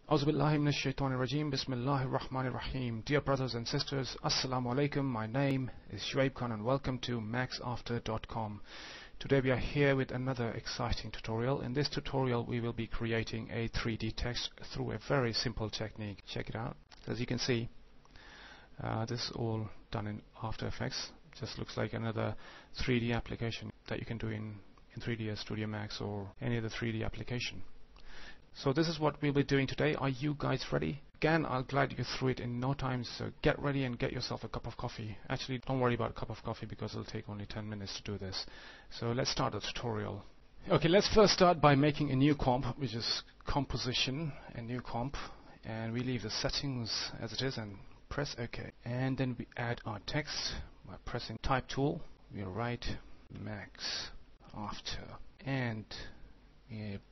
Auzubillahi minash shaitanir rajim. Bismillahir Rahmanir Rahim. Dear brothers and sisters, Assalamu alaikum. My name is Shuaib Khan and welcome to Maxafter.com. Today we are here with another exciting tutorial. In this tutorial we will be creating a 3D text through a very simple technique. Check it out. As you can see, this is all done in After Effects. Just looks like another 3D application that you can do in 3ds Studio Max or any other 3D application. So this is what we'll be doing today. Are you guys ready? Again, I'll guide you through it in no time, so get ready and get yourself a cup of coffee. Actually, don't worry about a cup of coffee because it'll take only 10 minutes to do this. So let's start the tutorial. Okay, let's first start by making a new comp, which is composition, a new comp. And we leave the settings as it is and press OK. And then we add our text by pressing Type tool. We'll write Maxafter. And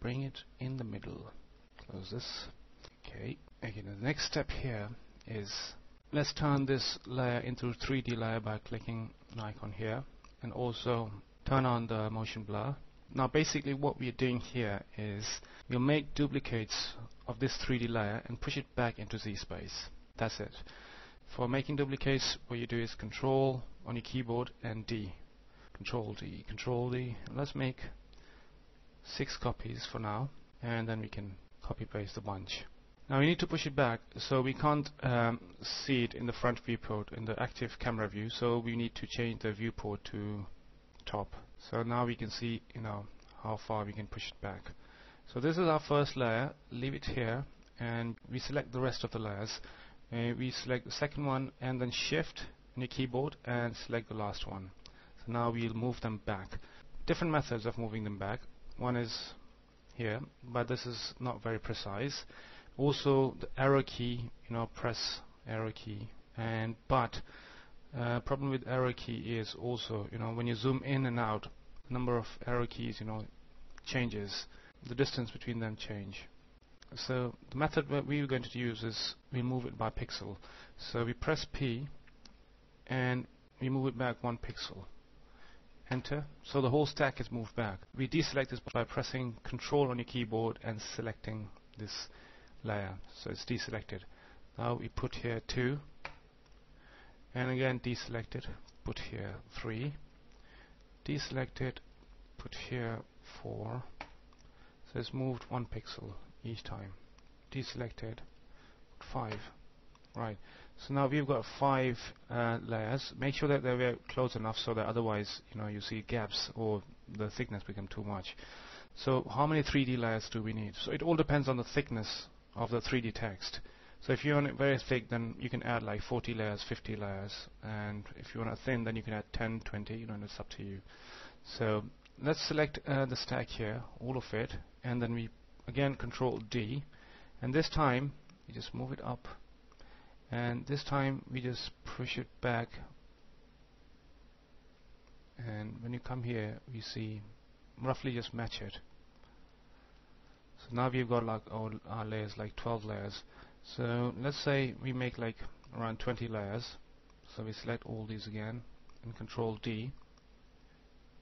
bring it in the middle. Close this. Okay. Again, the next step here is let's turn this layer into 3D layer by clicking an icon here, and also turn on the motion blur. Now, basically, what we're doing here is we'll make duplicates of this 3D layer and push it back into Z space. That's it. For making duplicates, what you do is Control on your keyboard and D. Control D. Control D. Let's make 6 copies for now, and then we can copy paste the bunch. Now we need to push it back, so we can't see it in the front viewport in the active camera view, so we need to change the viewport to top. So now we can see how far we can push it back. So this is our first layer. Leave it here and we select the rest of the layers. We select the second one and then shift on your keyboard and select the last one. So now we'll move them back. Different methods of moving them back. One is here, but this is not very precise. Also the arrow key, press arrow key, and but problem with arrow key is also, when you zoom in and out, the number of arrow keys, changes, the distance between them change. So the method that we're going to use is we move it by pixel. So we press P and we move it back 1 pixel. Enter. So the whole stack is moved back. We deselect this by pressing Control on your keyboard and selecting this layer. So it's deselected. Now we put here 2, and again deselected. Put here 3. Deselected. Put here 4. So it's moved 1 pixel each time. Deselected. 5. Right. So now we've got 5 layers. Make sure that they're very close enough so that otherwise, you see gaps or the thickness become too much. So how many 3D layers do we need? So it all depends on the thickness of the 3D text. So if you want it very thick, then you can add like 40 layers, 50 layers. And if you want it thin, then you can add 10, 20, and it's up to you. So let's select the stack here, all of it, and then we again Control D. And this time, you just move it up. And this time we just push it back, and when you come here we see roughly just match it. So now we've got like all our layers, like 12 layers. So let's say we make like around 20 layers. So we select all these again and Control D,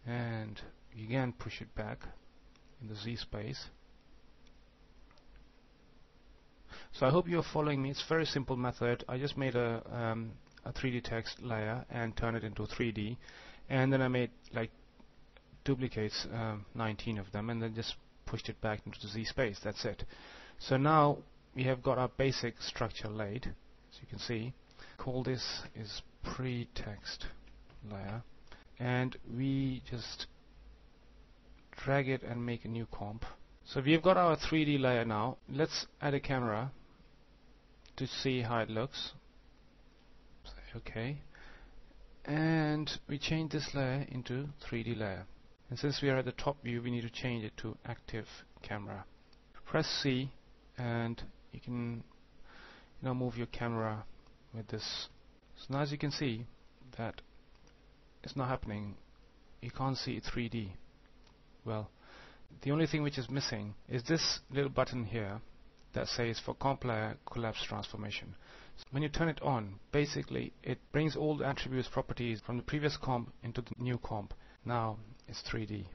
and we again push it back in the Z space. So I hope you're following me. It's a very simple method. I just made a 3D text layer and turned it into 3D, and then I made like duplicates, 19 of them, and then just pushed it back into the Z space. That's it. So now we have got our basic structure laid, as you can see. Call this is pre-text layer, and we just drag it and make a new comp. So we've got our 3D layer now. Let's add a camera to see how it looks. Okay, and we change this layer into 3D layer. And since we are at the top view, we need to change it to active camera. Press C, and you can move your camera with this. So now as you can see that it's not happening. You can't see it 3D. Well, the only thing which is missing is this little button here that says for comp layer collapse transformation. So when you turn it on, basically it brings all the attributes, properties from the previous comp into the new comp. Now it's 3D.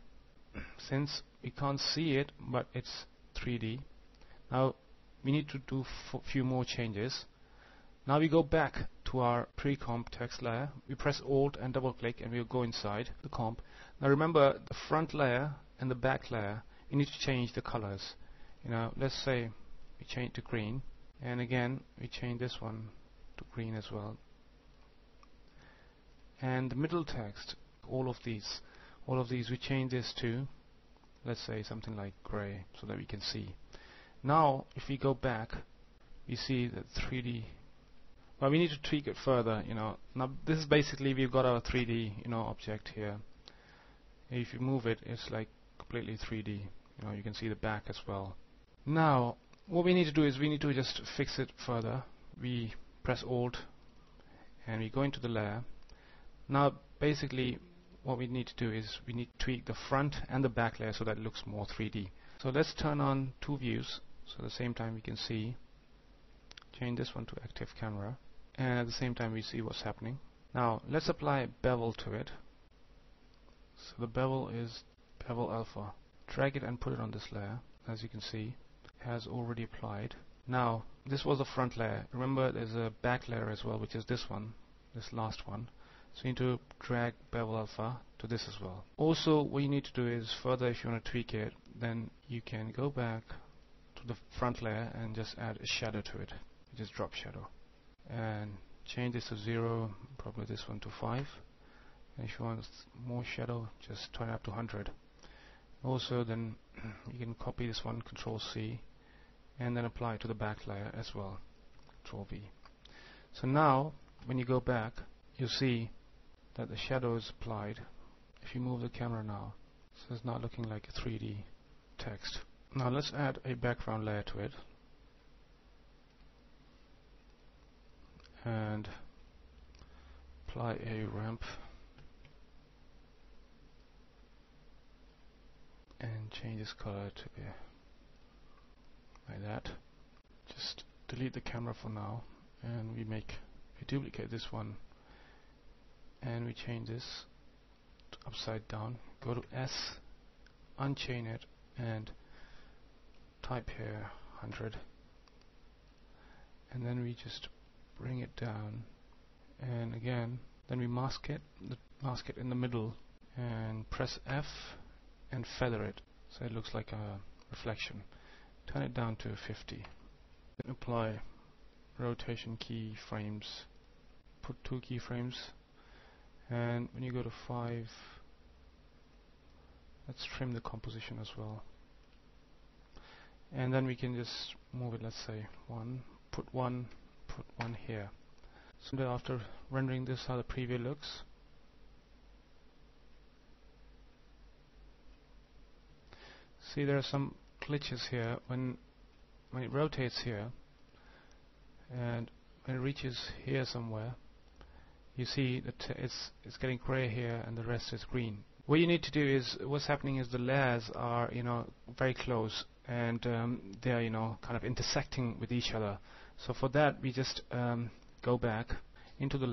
Since we can't see it, but it's 3D, now we need to do a few more changes. Now we go back to our pre-comp text layer. We press Alt and double click and we'll go inside the comp. Now remember, the front layer and the back layer, we need to change the colors. Let's say we change to green, and again we change this one to green as well. And the middle text, all of these we change this to, let's say, something like gray, so that we can see. Now if we go back, we see that 3D. Well, we need to tweak it further. Now this is basically, we've got our 3D object here. If you move it, it's like completely 3D. You can see the back as well. Now what we need to do is we need to just fix it further. We press Alt and we go into the layer. Now basically what we need to do is we need to tweak the front and the back layer so that it looks more 3D. So let's turn on two views, so at the same time we can see. Change this one to active camera, and at the same time we see what's happening. Now let's apply bevel to it. So the bevel is bevel alpha. Drag it and put it on this layer. As you can see, it has already applied. Now this was the front layer. Remember, there's a back layer as well, which is this one, this last one. So you need to drag bevel alpha to this as well. Also, what you need to do is further, if you want to tweak it, then you can go back to the front layer and just add a shadow to it, which is drop shadow, and change this to 0, probably this one to 5. And if you want more shadow, just turn it up to 100. Also, then you can copy this one, Control C, and then apply it to the back layer as well, Control V. So now when you go back, you'll see that the shadow is applied. If you move the camera now, so it's not looking like a 3D text. Now let's add a background layer to it, and apply a ramp and change this color to be like that. Just delete the camera for now, and we duplicate this one, and we change this to upside down. Go to S, unchain it, and type here 100, and then we just bring it down, and again then we mask it in the middle, and press F and feather it so it looks like a reflection. Turn it down to 50. Then apply rotation keyframes. Put 2 keyframes, and when you go to 5, let's trim the composition as well. And then we can just move it, let's say 1, put 1 here. So after rendering this, how the preview looks. See, there are some glitches here when it rotates here, and when it reaches here somewhere, you see that it's getting gray here and the rest is green. What you need to do is, what's happening is the layers are very close, and they're kind of intersecting with each other. So for that we just go back into the